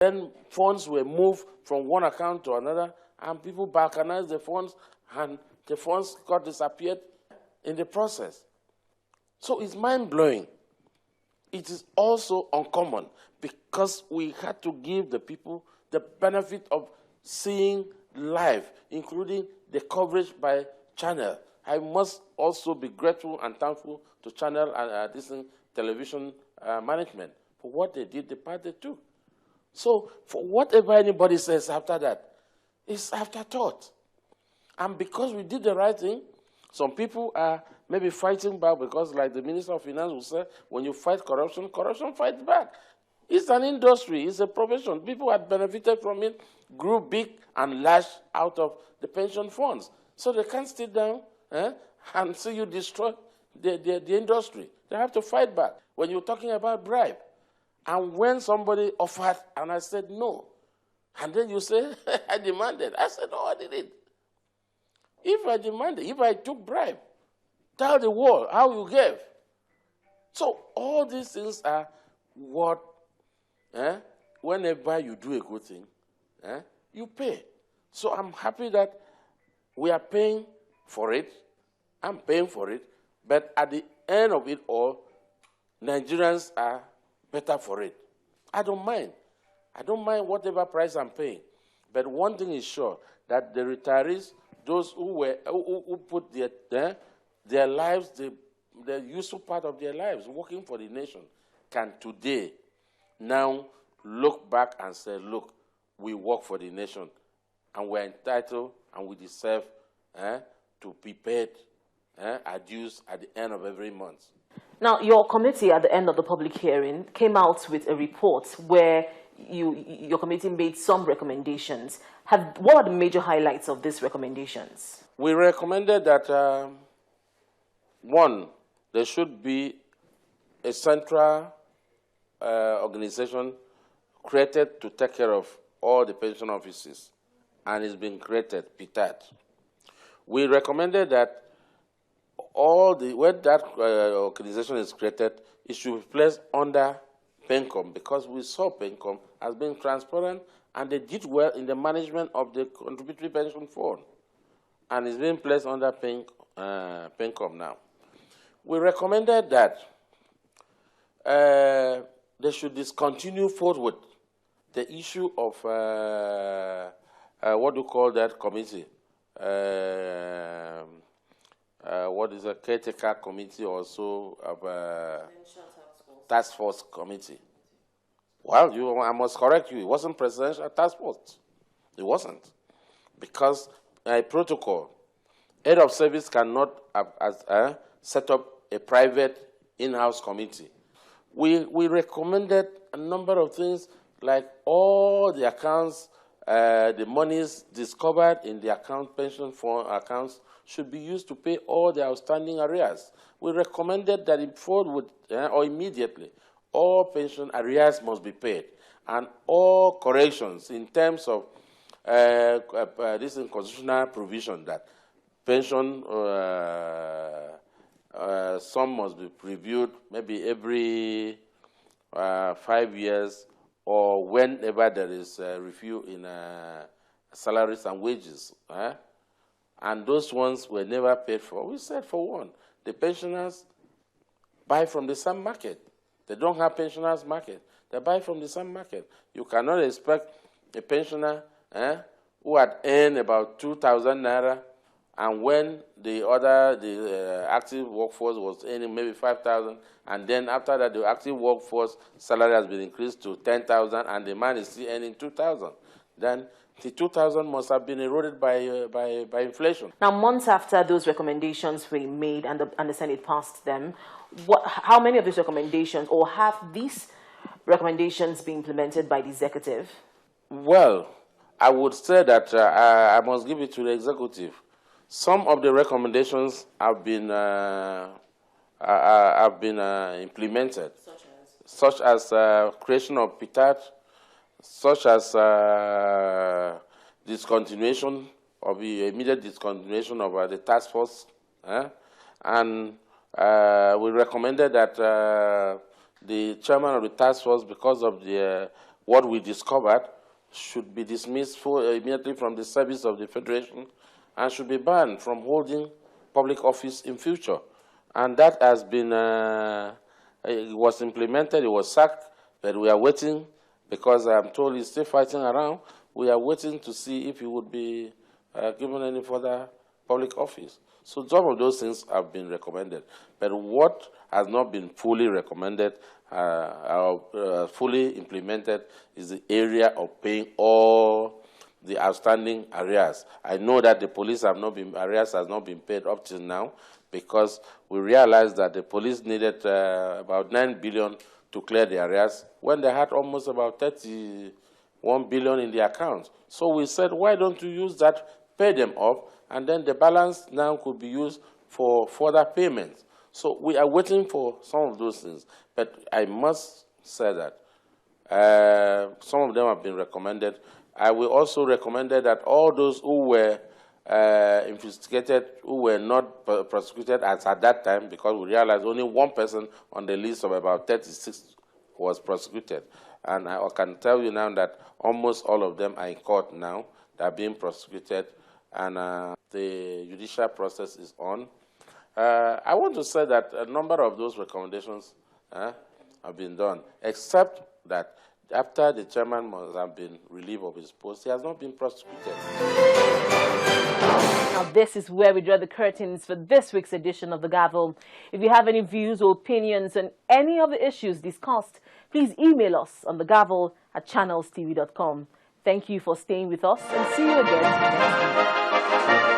Then funds were moved from one account to another, and people balkanized the funds, and the funds got disappeared in the process. So it's mind-blowing. It is also uncommon because we had to give the people the benefit of seeing live, including the coverage by Channel. I must also be grateful and thankful to Channel and this television management for what they did, the part they took. So for whatever anybody says after that, it's afterthought. And because we did the right thing, some people are maybe fighting back because, like the Minister of Finance will say, when you fight corruption, corruption fights back. It's an industry, it's a profession. People had benefited from it, grew big and large out of the pension funds. So they can't sit down and see you destroy the industry. They have to fight back. When you're talking about bribe, and when somebody offered and I said no, and then you say, I demanded. I said, no, I didn't. If I demanded, if I took bribe, tell the world how you gave. So all these things are what, whenever you do a good thing, you pay. So I'm happy that we are paying for it. I'm paying for it. But at the end of it all, Nigerians are better for it. I don't mind. I don't mind whatever price I'm paying. But one thing is sure, that the retirees, those who put their lives, the useful part of their lives, working for the nation, can today now look back and say, look, we work for the nation, and we're entitled and we deserve to be paid our dues at the end of every month. Now, your committee at the end of the public hearing came out with a report where your committee made some recommendations. What are the major highlights of these recommendations? We recommended that, one, there should be a central organization created to take care of all the pension offices, and it's been created, PITAT. We recommended that when that organization is created, it should be placed under PENCOM, because we saw PENCOM as being transparent, and they did well in the management of the contributory pension fund, and it's being placed under PENCOM now. We recommended that they should discontinue forward the issue of what do you call that committee? What is a caretaker committee also of task force committee? Well, I must correct you. It wasn't presidential task force. It wasn't, because a protocol, head of service cannot set up a private in-house committee. We recommended a number of things, like all the accounts, the monies discovered in the pension fund accounts should be used to pay all the outstanding arrears. We recommended that or immediately, all pension arrears must be paid, and all corrections in terms of this constitutional provision that pension sum must be reviewed maybe every 5 years, or whenever there is a review in salaries and wages. And those ones were never paid for. We said, for one, the pensioners buy from the same market. They don't have pensioners' market. They buy from the same market. You cannot expect a pensioner who had earned about 2,000 naira, and when the active workforce was earning maybe 5,000, and then after that the active workforce salary has been increased to 10,000, and the man is still earning 2,000, then the 2,000 must have been eroded by inflation. Now, months after those recommendations were made and the Senate passed them, how many of these recommendations, or have these recommendations been implemented by the executive? Well, I would say that I must give it to the executive. Some of the recommendations have been implemented, such as creation of PITAT, such as discontinuation of the immediate discontinuation of the task force, and we recommended that the chairman of the task force, because of the what we discovered should be dismissed immediately from the service of the Federation and should be banned from holding public office in future. And that has been, it was implemented, it was sacked, but we are waiting, because I'm told he's still fighting around, we are waiting to see if he would be given any further public office. So some of those things have been recommended. But what has not been fully recommended fully implemented is the area of paying all the outstanding arrears. I know that the police arrears has not been paid up till now, because we realized that the police needed about 9 billion to clear the arrears when they had almost about 31 billion in the account. So we said, why don't you use that, pay them off, and then the balance now could be used for further payments. So we are waiting for some of those things. But I must say that some of them have been recommended. I will also recommend that all those who were investigated, who were not prosecuted at that time, because we realized only one person on the list of about 36 was prosecuted. And I can tell you now that almost all of them are in court now. They are being prosecuted, and the judicial process is on. I want to say that a number of those recommendations have been done, except that after the chairman must have been relieved of his post, he has not been prosecuted. Now, this is where we draw the curtains for this week's edition of the Gavel. If you have any views or opinions on any of the issues discussed, please email us on thegavel@channelstv.com. Thank you for staying with us, and see you again next week.